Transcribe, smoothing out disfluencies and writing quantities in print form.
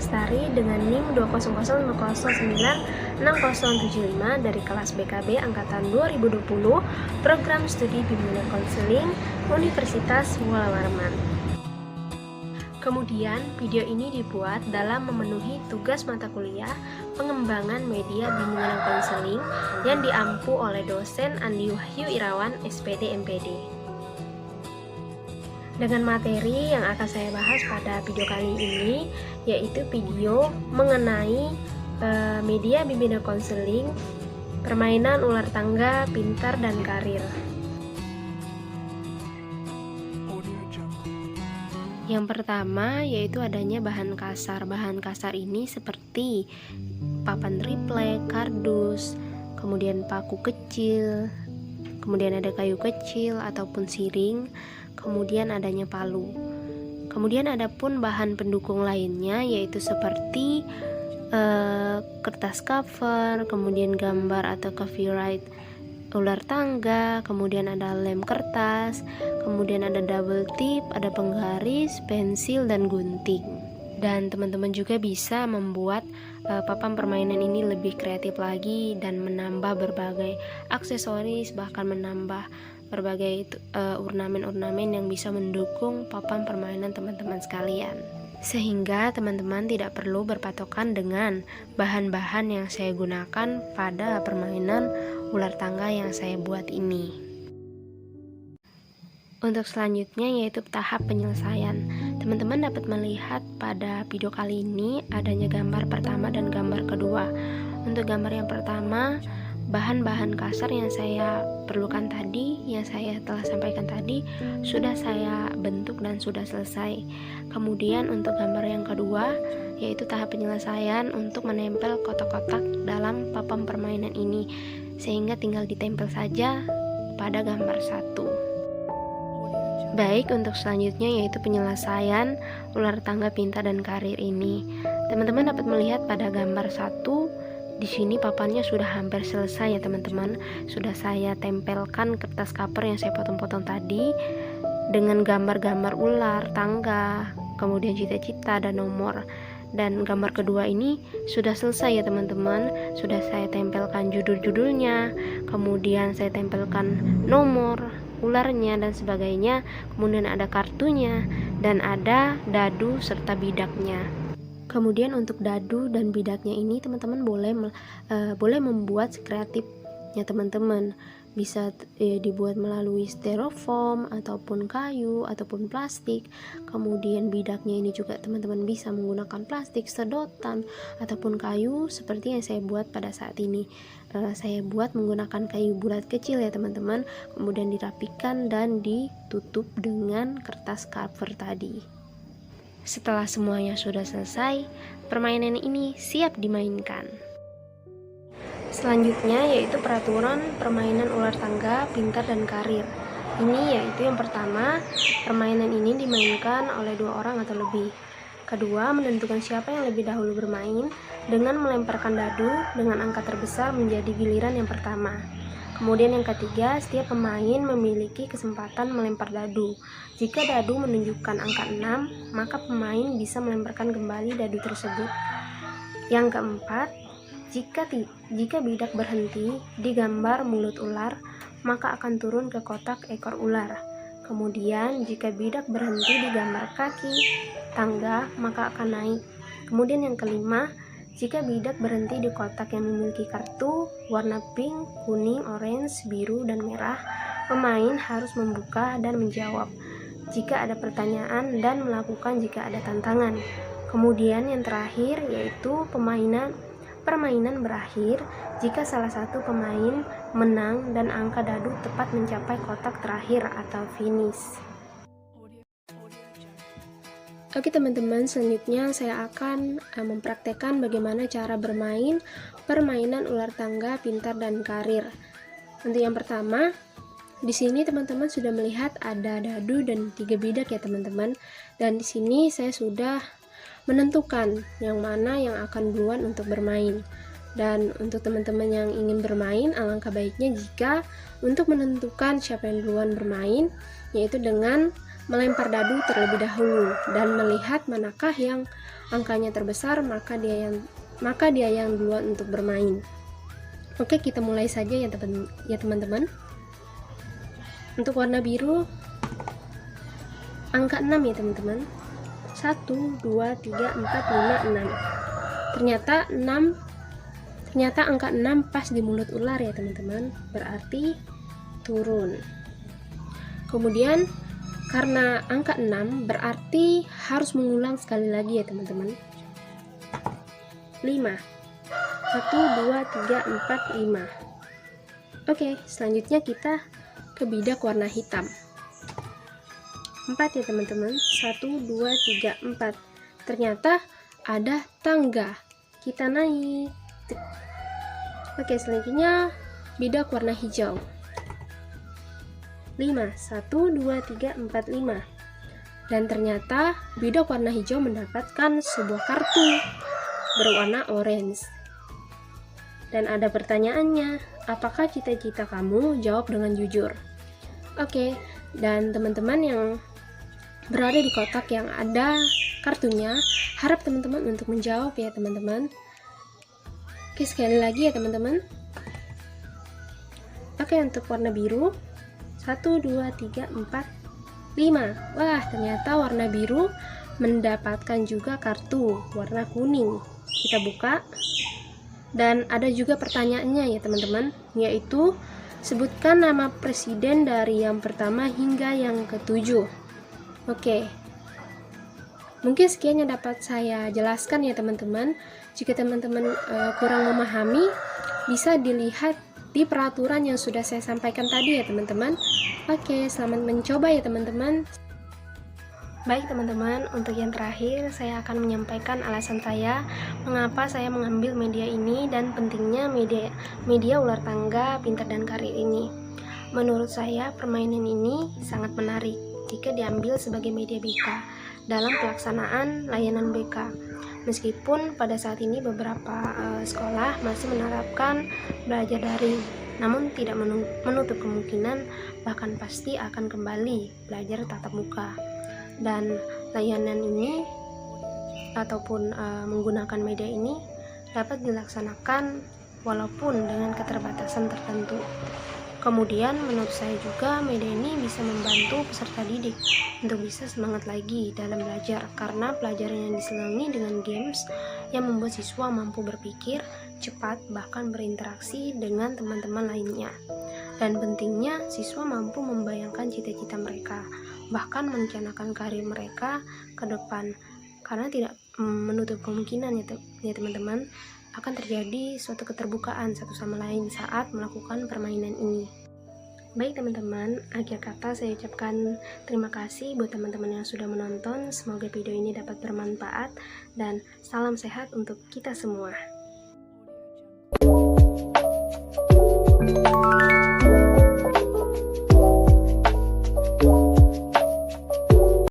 Lestari dengan NIM 20050096075 dari kelas BKB Angkatan 2020, Program Studi Bimbingan Konseling, Universitas Mula Warman. Kemudian, video ini dibuat dalam memenuhi tugas mata kuliah pengembangan media bimbingan konseling yang diampu oleh dosen Andi Wahyu Irawan, SPD MPD. Dengan materi yang akan saya bahas pada video kali ini, yaitu video mengenai media bimbingan konseling, permainan ular tangga, pintar, dan karir. Yang pertama yaitu adanya bahan kasar. Bahan kasar ini seperti papan triplek, kardus, kemudian paku kecil, kemudian ada kayu kecil ataupun siring, kemudian adanya palu. Kemudian ada pun bahan pendukung lainnya yaitu seperti kertas cover, kemudian gambar atau copyright ular tangga, kemudian ada lem kertas, kemudian ada double tip, ada penggaris, pensil, dan gunting. Dan teman-teman juga bisa membuat papan permainan ini lebih kreatif lagi dan menambah berbagai aksesoris, bahkan menambah berbagai ornamen-ornamen yang bisa mendukung papan permainan teman-teman sekalian. Sehingga teman-teman tidak perlu berpatokan dengan bahan-bahan yang saya gunakan pada permainan ular tangga yang saya buat ini. Untuk selanjutnya yaitu tahap penyelesaian. Teman-teman dapat melihat pada video kali ini adanya gambar pertama dan gambar kedua. Untuk gambar yang pertama, bahan-bahan kasar yang saya perlukan tadi, yang saya telah sampaikan tadi, sudah saya bentuk dan sudah selesai. Kemudian untuk gambar yang kedua, yaitu tahap penyelesaian untuk menempel kotak-kotak dalam papan permainan ini, sehingga tinggal ditempel saja pada gambar satu. Baik, untuk selanjutnya yaitu penyelesaian ular tangga, pintar, dan karir ini. Teman-teman dapat melihat pada gambar satu, di sini papannya sudah hampir selesai ya teman-teman. Sudah saya tempelkan kertas cover yang saya potong-potong tadi dengan gambar-gambar ular tangga, kemudian cita-cita dan nomor. Dan gambar kedua ini sudah selesai ya teman-teman. Sudah saya tempelkan judul-judulnya, kemudian saya tempelkan nomor ularnya dan sebagainya. Kemudian ada kartunya dan ada dadu serta bidaknya. Kemudian untuk dadu dan bidaknya ini teman-teman boleh membuat kreatifnya teman-teman. Bisa dibuat melalui styrofoam ataupun kayu ataupun plastik. Kemudian bidaknya ini juga teman-teman bisa menggunakan plastik, sedotan ataupun kayu seperti yang saya buat pada saat ini. Saya buat menggunakan kayu bulat kecil ya teman-teman. Kemudian dirapikan dan ditutup dengan kertas cover tadi. Setelah semuanya sudah selesai, permainan ini siap dimainkan. Selanjutnya yaitu peraturan permainan ular tangga, pintar, dan karir. Ini yaitu yang pertama, permainan ini dimainkan oleh 2 orang atau lebih. Kedua, menentukan siapa yang lebih dahulu bermain dengan melemparkan dadu dengan angka terbesar menjadi giliran yang pertama. Kemudian yang ketiga, setiap pemain memiliki kesempatan melempar dadu. Jika dadu menunjukkan angka 6, maka pemain bisa melemparkan kembali dadu tersebut. Yang keempat, jika bidak berhenti di gambar mulut ular, maka akan turun ke kotak ekor ular. Kemudian jika bidak berhenti di gambar kaki tangga, maka akan naik. Kemudian yang kelima, jika bidak berhenti di kotak yang memiliki kartu warna pink, kuning, orange, biru, dan merah, pemain harus membuka dan menjawab jika ada pertanyaan dan melakukan jika ada tantangan. Kemudian yang terakhir yaitu permainan berakhir jika salah satu pemain menang dan angka dadu tepat mencapai kotak terakhir atau finish. Oke teman-teman, selanjutnya saya akan mempraktekkan bagaimana cara bermain permainan ular tangga, pintar, dan karir. Untuk yang pertama, di sini teman-teman sudah melihat ada dadu dan 3 bidak ya teman-teman. Dan di sini saya sudah menentukan yang mana yang akan duluan untuk bermain. Dan untuk teman-teman yang ingin bermain, alangkah baiknya jika untuk menentukan siapa yang duluan bermain, yaitu dengan melempar dadu terlebih dahulu dan melihat manakah yang angkanya terbesar, maka dia yang duluan untuk bermain. Oke, kita mulai saja ya teman-teman. Untuk warna biru angka 6 ya teman-teman. 1, 2, 3, 4, 5, 6. Ternyata angka 6 pas di mulut ular ya teman-teman, berarti turun. Kemudian karena angka 6 berarti harus mengulang sekali lagi ya teman-teman. 5. 1, 2, 3, 4, 5. Oke, selanjutnya kita ke bidak warna hitam. 4 ya teman-teman. 1, 2, 3, 4. Ternyata ada tangga. Kita naik. Oke, selanjutnya bidak warna hijau. 5. 1, 2, 3, 4, 5. Dan ternyata bidak warna hijau mendapatkan sebuah kartu berwarna orange. Dan ada pertanyaannya, apakah cita-cita kamu? Jawab dengan jujur. Oke, dan teman-teman yang berada di kotak yang ada kartunya, harap teman-teman untuk menjawab ya teman-teman. Oke, sekali lagi ya teman-teman. Oke, untuk warna biru 1, 2, 3, 4, 5. Wah, ternyata warna biru mendapatkan juga kartu warna kuning. Kita buka. Dan ada juga pertanyaannya ya teman-teman, yaitu sebutkan nama presiden dari yang pertama hingga yang ke-7. Oke. Mungkin sekian yang dapat saya jelaskan ya teman-teman. Jika teman-teman kurang memahami, bisa dilihat di peraturan yang sudah saya sampaikan tadi ya teman-teman. Oke, selamat mencoba ya teman-teman. Baik teman-teman, untuk yang terakhir saya akan menyampaikan alasan saya mengapa saya mengambil media ini dan pentingnya media ular tangga pintar dan karir ini. Menurut saya permainan ini sangat menarik jika diambil sebagai media BK dalam pelaksanaan layanan BK. Meskipun pada saat ini beberapa sekolah masih menerapkan belajar daring, namun tidak menutup kemungkinan bahkan pasti akan kembali belajar tatap muka. Dan layanan ini ataupun menggunakan media ini dapat dilaksanakan walaupun dengan keterbatasan tertentu. Kemudian menurut saya juga media ini bisa membantu peserta didik untuk bisa semangat lagi dalam belajar, karena pelajaran yang diselingi dengan games yang membuat siswa mampu berpikir cepat bahkan berinteraksi dengan teman-teman lainnya. Dan pentingnya siswa mampu membayangkan cita-cita mereka, bahkan merencanakan karir mereka ke depan, karena tidak menutup kemungkinan ya teman-teman akan terjadi suatu keterbukaan satu sama lain saat melakukan permainan ini. Baik teman-teman, akhir kata saya ucapkan terima kasih buat teman-teman yang sudah menonton. Semoga video ini dapat bermanfaat dan salam sehat untuk kita semua.